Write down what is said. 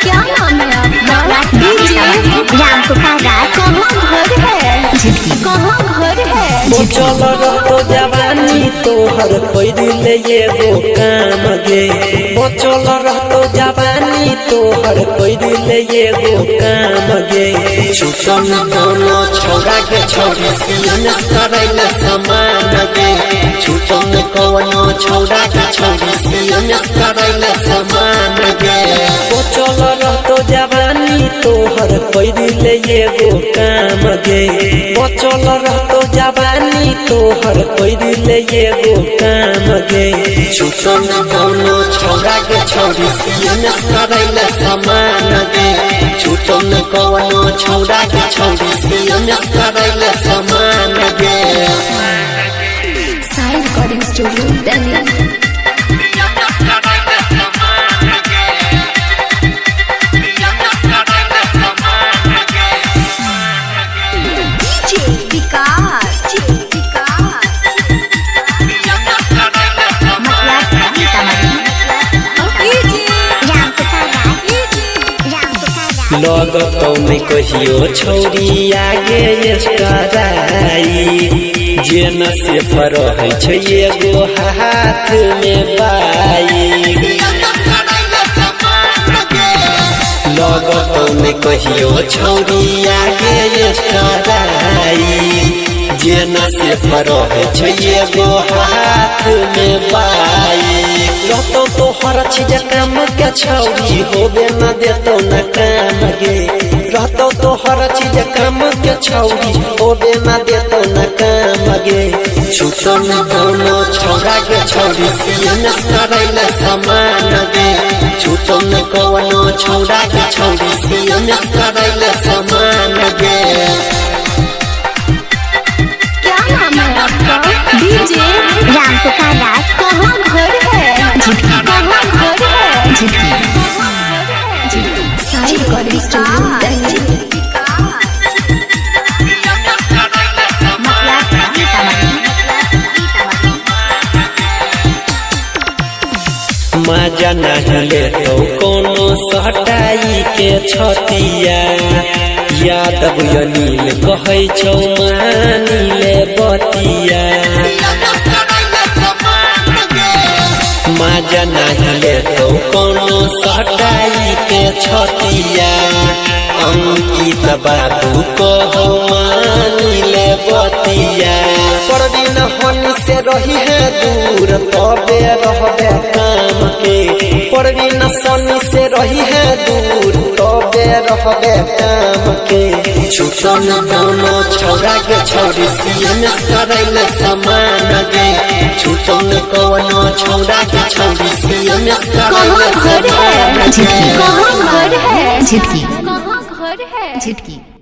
क्या नाम है आपका? राम पुकारा कहाँ घर है? कहाँ घर है? वो चल रहो जवानी तोहर कोई दिल एगो काम गे। वो चल रहो जवानी तोहर कोई दिल एगो काम गे। छुटन दोनों छौड़ा के छौड़ी सीन करैल समान गे। छुटन कोनो छौड़ा के छौड़ी सीन करैल समान गे। वो चल रहो जवानी तोहर कोई दिल एगो काम गे। वो चल रहो जवानी तोहर कोई दिल एगो काम गे। छुटन कोनो छौड़ा के छौड़ी सीन करैल समान गे। छुटन कोनो छौड़ा के छौड़ी सीन करैल समान गे। साई रिकॉर्डिंग स्टूडियो दिल्ली। लगतौ नहीं कहियो छौरी आगे कराई। जेन से पर है एगो हाथ में बाई। लगतौ नहीं कहियो छौरी आगे कराई। जेन से पर है एगो हाथ में बाई। रहतो तो हर चीज काम के छौरी होबे न देतो न काम गे। रहतो तो हर चीज काम के छौरी होबे न देतो न काम गे। छुटन कोनो छौड़ा के छौरी सीन करैल समान गे। छुटन कोनो छौड़ा के छौरी सीन करैल समान गे। क्या नाम है आपका? डीजे राम पुकारा कहाँ घर है? कहाँ घर है? साई रिकॉर्डिंग स्टूडियो दिल्ली। मजा नहीं लेतो कोनो सटाई के छतिया। यादव अनिल कहै छौ मानी ले बतिया। मजा नहीं लेतो कोनो सटाई के छतिया। अंकित बाबू कहो मानी ले बतिया। परवीन हनी से रही है दूर तबे रहबे काम के। परवीन सनी से रही है दूर तबे रहबे काम के। छुटन कोनो छौड़ा के छौड़ी सीन करैल समान गे। छुटन कोनो छौड़ा के छौड़ी सीन करैल समान गे। कहाँ घर है? कहाँ घर है?